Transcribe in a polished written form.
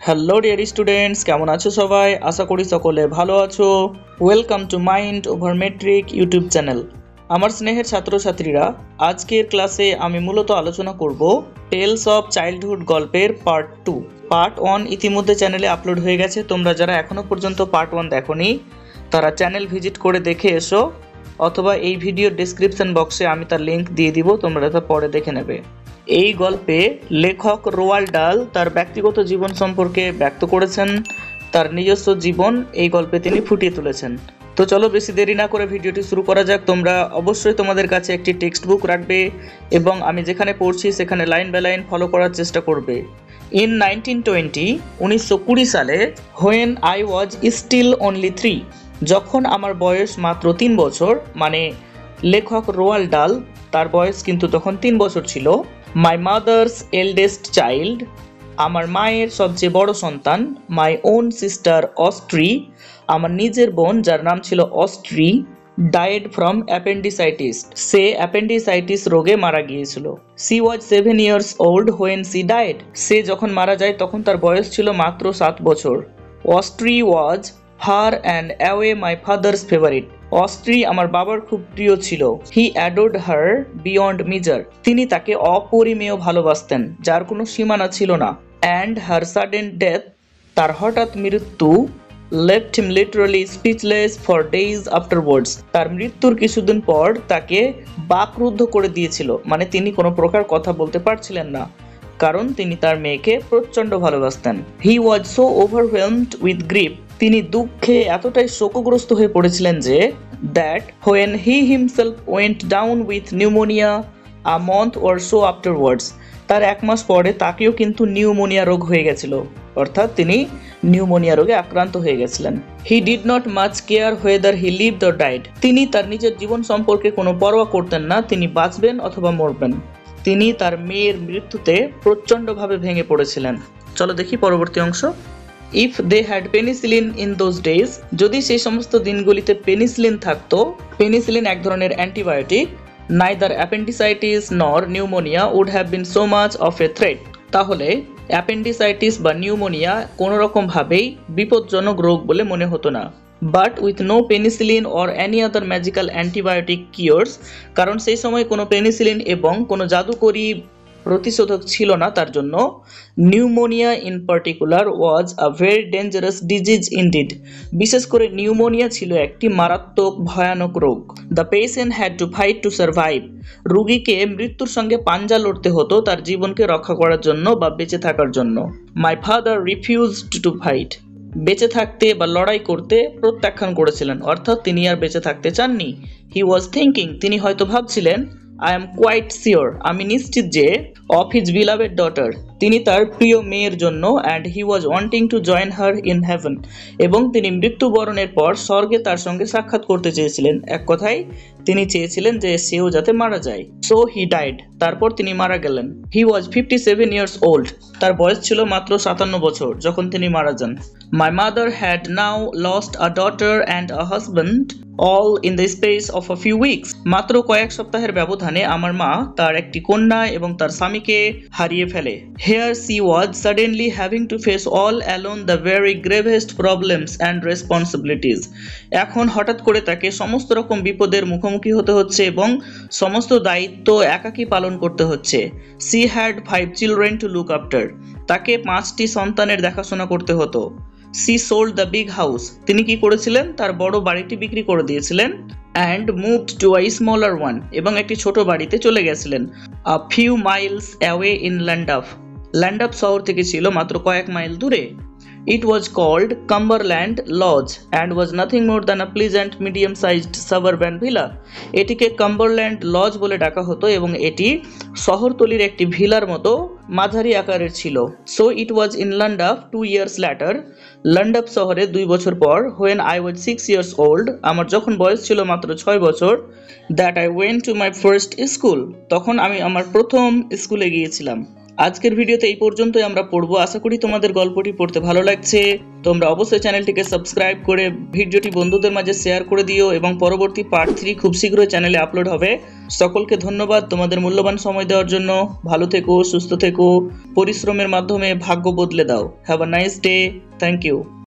Hello dear students, কেমন আছো সবাই? আশা করি সকলে ভালো আছো। Welcome to mind over metric YouTube channel. আমার স্নেহের ছাত্রছাত্রীরা, আজকের ক্লাসে আমি মূলত আলোচনা করব টেলস অফ চাইল্ডহুড গল্পের পার্ট 2। পার্ট 1 ইতিমধ্যে চ্যানেলে আপলোড হয়ে গেছে। তোমরা যারা এখনো পর্যন্ত পার্ট 1 দেখোনি তারা চ্যানেল ভিজিট করে দেখে এসো, অথবা এই ভিডিওর ডেসক্রিপশন বক্সে আমি তার লিংক দিয়ে দিব, তোমরা তা পরে দেখে নেবে। এই গল্পে লেখক রোয়াল্ড ডাল তার ব্যক্তিগত জীবন সম্পর্কে ব্যক্ত করেছেন, তার নিজস্ব জীবন এই গল্পে তিনি ফুটিয়ে তুলেছেন। তো চলো বেশি দেরি না করে ভিডিওটি শুরু করা যাক। তোমরা অবশ্যই তোমাদের কাছে একটি টেক্সট বুক রাখবে এবং আমি যেখানে পড়ছি সেখানে লাইন বাই লাইন ফলো করার চেষ্টা করবে। ইন 1920 সালে, when I was still only 3, যখন আমার বয়স মাত্র 3 বছর, মানে লেখক রোয়াল্ড ডাল তার বয়স কিন্তু তখন 3 বছর ছিল। মাই মাদার্স এল্ডেস্ট চাইল্ড, আমার মায়ের সবচেয়ে বড় সন্তান, মাই ওন সিস্টার অস্ট্রি, আমার নিজের বোন যার নাম ছিল অস্ট্রি, ডায়েড ফ্রম অ্যাপেন্ডিসাইটিস, সে অ্যাপেন্ডিসাইটিস রোগে মারা গিয়েছিল। She was 7 years old when she died, সে যখন মারা যায় তখন তার বয়স ছিল মাত্র 7 বছর। Astri was her and away my father's favourite, Astri আমার বাবার খুব প্রিয় ছিল। হি অ্যাডোর্ড হার বিয়ন্ড মেজার, তিনি তাকে অপরিমেয় ভালোবাসতেন, যার কোনো সীমানা ছিল না। অ্যান্ড হার সাডেন ডেথ, তার হঠাৎ মৃত্যু, left him literally speechless for days afterwards, তার মৃত্যুর কিছুদিন পর তাকে বাকরুদ্ধ করে দিয়েছিল, মানে তিনি কোনো প্রকার কথা বলতে পারছিলেন না, কারণ তিনি তার মেয়েকে প্রচণ্ড ভালোবাসতেন। He was so overwhelmed with grief, তিনি দুঃখে এতটাই শোকগ্রস্ত হয়ে পড়েছিলেন যে that when he himself went down with pneumonia a month or so afterwards, তার 1 মাস পরে তাকেও কিন্তু নিউমোনিয়া রোগ হয়ে গেছিল, অর্থাৎ তিনি নিউমোনিয়া রোগে আক্রান্ত হয়ে গেছিলেন। He did not much care whether he lived or died, তিনি তার নিজের জীবন সম্পর্কে কোনো পরোয়া করতেন না, তিনি বাঁচবেন অথবা মরবেন। তিনি তার মেয়ের মৃত্যুতে প্রচণ্ডভাবে ভেঙে পড়েছিলেন। চলো দেখি পরবর্তী অংশ। If they had penicillin in those days, যদি সেই সমস্ত দিনগুলিতে পেনিসিলিন থাকতো, পেনিসিলিন এক ধরনের antibiotic, neither appendicitis nor pneumonia would have been so much of a threat, তাহলে অ্যাপেন্ডিসাইটিস বা নিউমোনিয়া কোনো রকমভাবেই বিপজ্জনক রোগ বলে মনে হতো না। But with no penicillin or any other magical antibiotic cures, কারণ সেই সময় কোনো পেনিসিলিন এবং কোনো জাদুকরী প্রতিষেধক ছিল না, তার জন্য pneumonia in particular was a very dangerous disease indeed, বিশেষ করে নিউমোনিয়া ছিল একটি মারাত্মক ভয়ানক রোগ। The patient had to fight to survive, রোগীকে মৃত্যুর সঙ্গে পাঞ্জা লড়তে হতো তার জীবনকে রক্ষা করার জন্য বা বেঁচে থাকার জন্য। My father refused to fight, বেঁচে থাকতে বা লড়াই করতে প্রত্যাখ্যান করেছিলেন, অর্থাৎ তিনি আর বেঁচে থাকতে চাননি। হি ওয়াজ থিঙ্কিং, তিনি হয়তো ভাবছিলেন, আই এম কোয়াইট শিওর, আমি নিশ্চিত যে, অফ হিজ বিলাভেড ডটার, তিনি তার প্রিয় মেয়ের জন্য, and he was wanting to join her in heaven, এবং তিনি মৃত্যুবরণের পর স্বর্গে তার সঙ্গে সাক্ষাৎ করতে চেয়েছিলেন। এক কথায় তিনি চেয়েছিলেন যে সেও যাতে মারা যায়। সো হি ডাইড, তারপর তিনি মারা গেলেন। হি ওয়াজ 57 ইয়ার্স ওল্ড, তার বয়স ছিল মাত্র 57 বছর যখন তিনি মারা যান। My mother had now lost a daughter and a husband all in the space of a few weeks, মাত্র কয়েক সপ্তাহের ব্যবধানে আমার মা তার একটি কন্যা এবং তার স্বামীকে হারিয়ে ফেলে। Here she was suddenly having to face all alone the very gravest problems and responsibilities, এখন হঠাৎ করে তাকে সমস্ত রকম বিপদের মুখোমুখি হতে হচ্ছে এবং সমস্ত দায়িত্ব একাকী পালন করতে হচ্ছে। She had 5 children to look after, তাকে 5টি সন্তানের দেখাশোনা করতে হতো। She sold the big house, তিনি কি করেছিলেন, তার বড় বাড়িটি বিক্রি করে দিয়েছিলেন। And moved to a smaller one, এবং একটি ছোট বাড়িতে চলে গেছিলেন। A few miles away in Llandaff, Llandaff শহর থেকে ছিল মাত্র কয়েক মাইল দূরে। It was called Cumberland Lodge and was nothing more than a pleasant medium-sized suburban villa. এটিকে কাম্বারল্যান্ড লজ বলে ডাকা হতো এবং এটি শহরতলির একটি ভিলার মতো মাঝারি আকারের ছিল। So it was in Llandaff 2 years later, লন্ডাফ শহরে 2 বছর পর, when I was 6 years old, আমার যখন বয়স ছিল মাত্র 6 বছর, that I went to my first school, তখন আমি আমার প্রথম স্কুলে গিয়েছিলাম। আজকের ভিডিওতে এই পর্যন্তই আমরা পড়বো। আশা করি তোমাদের গল্পটি পড়তে ভালো লাগছে। তোমরা অবশ্যই চ্যানেলটিকে সাবস্ক্রাইব করে ভিডিওটি বন্ধুদের মাঝে শেয়ার করে দিও এবং পরবর্তী পার্ট 3 খুব শীঘ্রই চ্যানেলে আপলোড হবে। সকলকে ধন্যবাদ তোমাদের মূল্যবান সময় দেওয়ার জন্য। ভালো থেকো, সুস্থ থেকো, পরিশ্রমের মাধ্যমে ভাগ্য বদলে দাও। Have a nice day. Thank you.